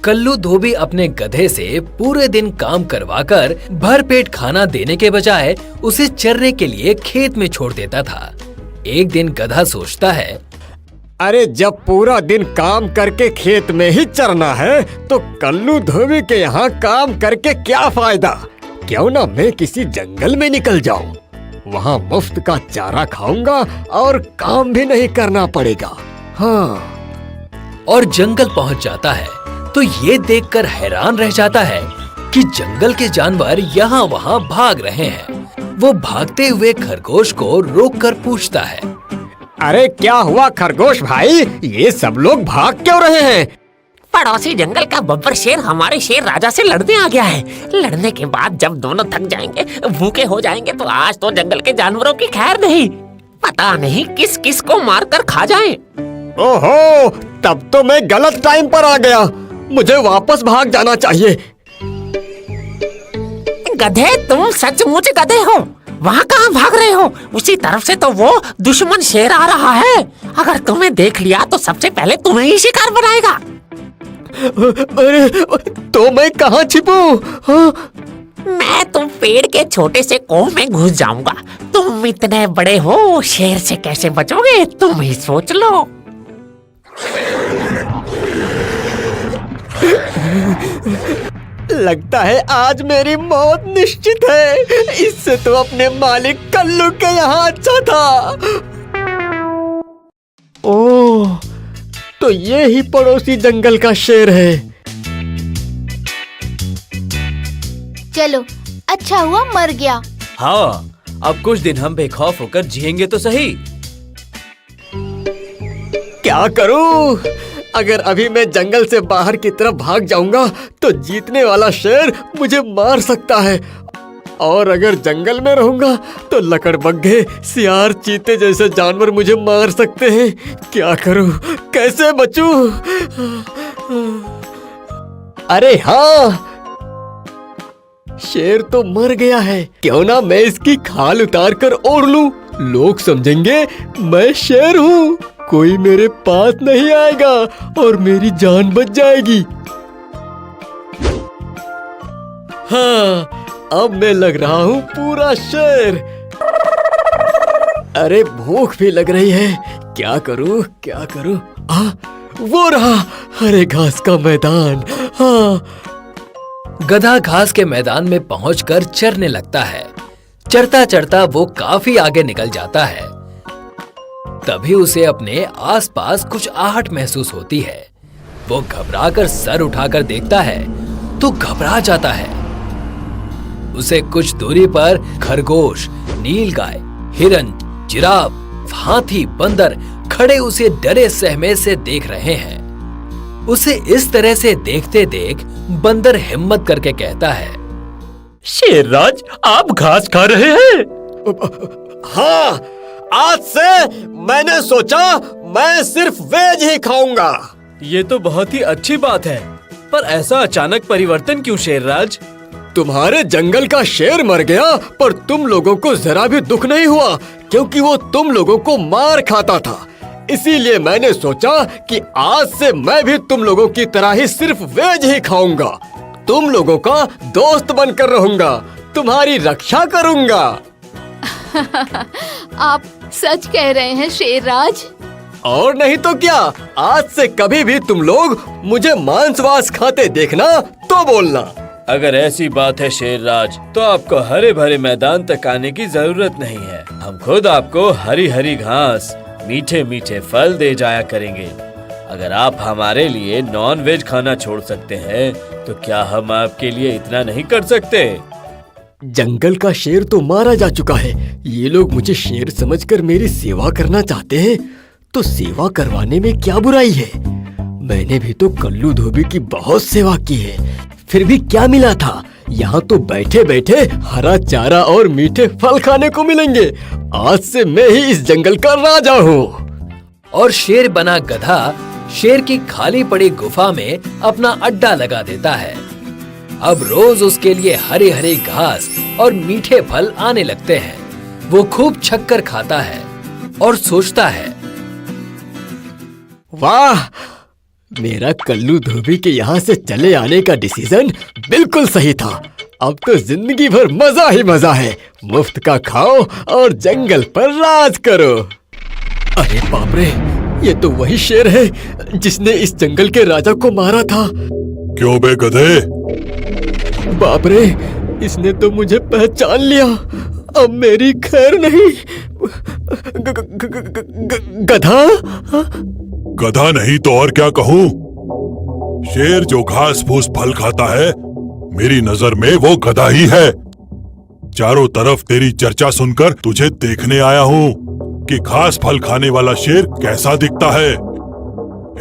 कल्लू धोबी अपने गधे से पूरे दिन काम करवाकर भरपेट खाना देने के बजाय उसे चरने के लिए खेत में छोड़ देता था। एक दिन गधा सोचता है, अरे जब पूरा दिन काम करके खेत में ही चरना है तो कल्लू धोबी के यहाँ काम करके क्या फायदा। क्यों ना मैं किसी जंगल में निकल जाऊं, वहाँ मुफ्त का चारा खाऊंगा और काम भी नहीं करना पड़ेगा। हाँ। और जंगल पहुँच जाता है तो ये देखकर हैरान रह जाता है कि जंगल के जानवर यहाँ वहाँ भाग रहे हैं। वो भागते हुए खरगोश को रोककर पूछता है, अरे क्या हुआ खरगोश भाई, ये सब लोग भाग क्यों रहे हैं? पड़ोसी जंगल का बब्बर शेर हमारे शेर राजा से लड़ने आ गया है। लड़ने के बाद जब दोनों थक जाएंगे, भूखे हो जाएंगे तो आज तो जंगल के जानवरों की खैर नहीं। पता नहीं किस किस को मारकर खा जाए। ओहो, तब तो मैं गलत टाइम पर आ गया। मुझे वापस भाग जाना चाहिए। गधे, तुम सचमुच गधे हो। वहाँ कहाँ भाग रहे हो? उसी तरफ से तो वो दुश्मन शेर आ रहा है। अगर तुम्हें देख लिया तो सबसे पहले तुम्हें ही शिकार बनाएगा। अरे तो मैं कहाँ छिपूं? हाँ? मैं तुम पेड़ के छोटे से कोह में घुस जाऊंगा। तुम इतने बड़े हो, शेर से कैसे बचोगे तुम ही सोच लो। लगता है आज मेरी मौत निश्चित है। इससे तो अपने मालिक कल्लू के यहाँ अच्छा था। ओह, तो ये ही पड़ोसी जंगल का शेर है। चलो, अच्छा हुआ मर गया। हाँ, अब कुछ दिन हम बेखौफ होकर जिएंगे तो सही। क्या करूं? अगर अभी मैं जंगल से बाहर की तरफ भाग जाऊंगा तो जीतने वाला शेर मुझे मार सकता है, और अगर जंगल में रहूंगा तो लकड़बग्घे, सियार, चीते जैसे जानवर मुझे मार सकते हैं। क्या करूं? कैसे बचूं? अरे हाँ, शेर तो मर गया है। क्यों ना मैं इसकी खाल उतार कर ओढ़ लूं। लोग समझेंगे मैं शेर हूँ, कोई मेरे पास नहीं आएगा और मेरी जान बच जाएगी। हाँ, अब मैं लग रहा हूँ पूरा शेर। अरे भूख भी लग रही है। क्या करूँ क्या करूँ? वो रहा, हरे घास का मैदान। हाँ। गधा घास के मैदान में पहुंचकर चरने लगता है। चरता चरता वो काफी आगे निकल जाता है। तभी उसे अपने आसपास कुछ आहट महसूस होती है। वो घबराकर सर उठाकर देखता है तो घबरा जाता है। उसे कुछ दूरी पर खरगोश, नीलगाय, हिरन, जिराफ, हाथी, बंदर खड़े उसे डरे सहमे से देख रहे हैं। उसे इस तरह से देखते देख बंदर हिम्मत करके कहता है, शेरराज, आप घास खा रहे हैं? हाँ, आज से मैंने सोचा मैं सिर्फ वेज ही खाऊंगा। ये तो बहुत ही अच्छी बात है, पर ऐसा अचानक परिवर्तन क्यों शेरराज? तुम्हारे जंगल का शेर मर गया पर तुम लोगों को जरा भी दुख नहीं हुआ, क्योंकि वो तुम लोगों को मार खाता था। इसीलिए मैंने सोचा कि आज से मैं भी तुम लोगों की तरह ही सिर्फ वेज ही खाऊंगा। तुम लोगों का दोस्त बनकर रहूंगा, तुम्हारी रक्षा करूंगा। आप सच कह रहे हैं शेरराज? और नहीं तो क्या, आज से कभी भी तुम लोग मुझे मांस-वास खाते देखना तो बोलना। अगर ऐसी बात है शेरराज, तो आपको हरे भरे मैदान तक आने की जरूरत नहीं है। हम खुद आपको हरी हरी घास, मीठे मीठे फल दे जाया करेंगे। अगर आप हमारे लिए नॉन वेज खाना छोड़ सकते हैं तो क्या हम आपके लिए इतना नहीं कर सकते? जंगल का शेर तो मारा जा चुका है। ये लोग मुझे शेर समझकर मेरी सेवा करना चाहते हैं, तो सेवा करवाने में क्या बुराई है। मैंने भी तो कल्लू धोबी की बहुत सेवा की है, फिर भी क्या मिला था। यहाँ तो बैठे बैठे हरा चारा और मीठे फल खाने को मिलेंगे। आज से मैं ही इस जंगल का राजा हूँ। और शेर बना गधा शेर की खाली पड़ी गुफा में अपना अड्डा लगा देता है। अब रोज उसके लिए हरे हरे घास और मीठे फल आने लगते हैं। वो खूब छक्कर खाता है और सोचता है, वाह, मेरा कल्लू धोबी के यहाँ से चले आने का डिसीजन बिल्कुल सही था। अब तो जिंदगी भर मजा ही मजा है। मुफ्त का खाओ और जंगल पर राज करो। अरे बाप रे, ये तो वही शेर है जिसने इस जंगल के राजा को मारा था। क्यों बे गधे? बाप रे, इसने तो मुझे पहचान लिया। अब मेरी खैर नहीं। गधा? गधा नहीं तो और क्या कहूँ? शेर जो घास फूस फल खाता है, मेरी नजर में वो गधा ही है। चारों तरफ तेरी चर्चा सुनकर तुझे देखने आया हूँ कि घास फल खाने वाला शेर कैसा दिखता है।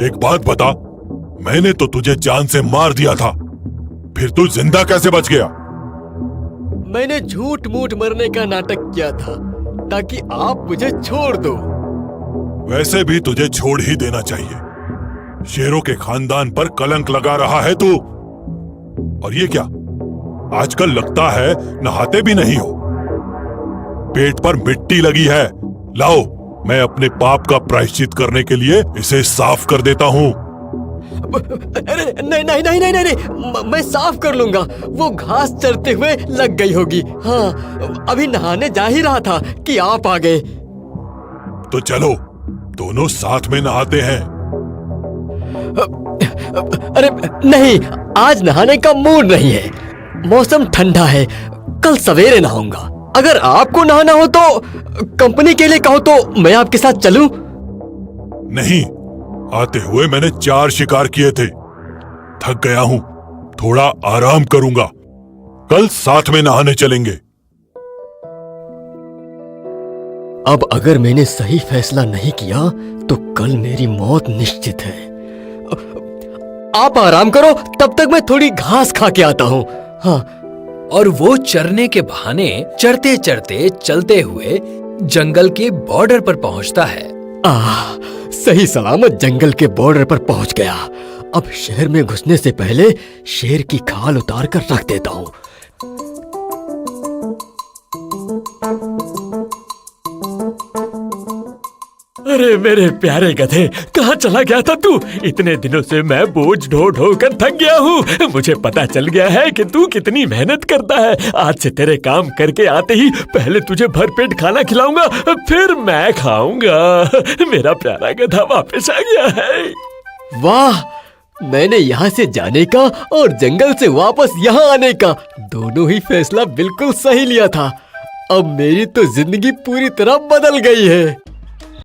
एक बात बता, मैंने तो तुझे जान से मार दिया था, फिर तू जिंदा कैसे बच गया? मैंने झूठ मूठ मरने का नाटक किया था ताकि आप मुझे छोड़ दो। वैसे भी तुझे छोड़ ही देना चाहिए। शेरों के खानदान पर कलंक लगा रहा है तू। और ये क्या, आजकल लगता है नहाते भी नहीं हो। पेट पर मिट्टी लगी है। लाओ, मैं अपने पाप का प्रायश्चित करने के लिए इसे साफ कर देता हूँ। अरे नहीं नहीं नहीं नहीं नहीं, मैं साफ कर लूंगा। वो घास चरते हुए लग गई होगी। हाँ, अभी नहाने जा ही रहा था कि आप आ गए। तो चलो, दोनों साथ में नहाते हैं। अरे नहीं, आज नहाने का मूड नहीं है। मौसम ठंडा है, कल सवेरे नहाऊंगा। अगर आपको नहाना हो तो कंपनी के लिए कहो तो मैं आपके साथ चलूं? नहीं, आते हुए मैंने 4 शिकार किए थे। थक गया हूं, थोड़ा आराम करूंगा। कल साथ में नहाने चलेंगे। अब अगर मैंने सही फैसला नहीं किया तो कल मेरी मौत निश्चित है। आप आराम करो, तब तक मैं थोड़ी घास खा के आता हूँ। हाँ। और वो चरने के बहाने चरते चरते चलते हुए जंगल के बॉर्डर पर पहुंचता है। सही सलामत जंगल के बॉर्डर पर पहुंच गया। अब शहर में घुसने से पहले शेर की खाल उतार कर रख देता हूँ। अरे मेरे प्यारे गधे, कहाँ चला गया था तू? इतने दिनों से मैं बोझ ढो ढो कर थक गया हूँ। मुझे पता चल गया है कि तू कितनी मेहनत करता है। आज से तेरे काम करके आते ही पहले तुझे भरपेट खाना खिलाऊंगा, फिर मैं खाऊंगा। मेरा प्यारा गधा वापस आ गया है। वाह, मैंने यहाँ से जाने का और जंगल से वापस यहाँ आने का दोनों ही फैसला बिल्कुल सही लिया था। अब मेरी तो जिंदगी पूरी तरह बदल गई है।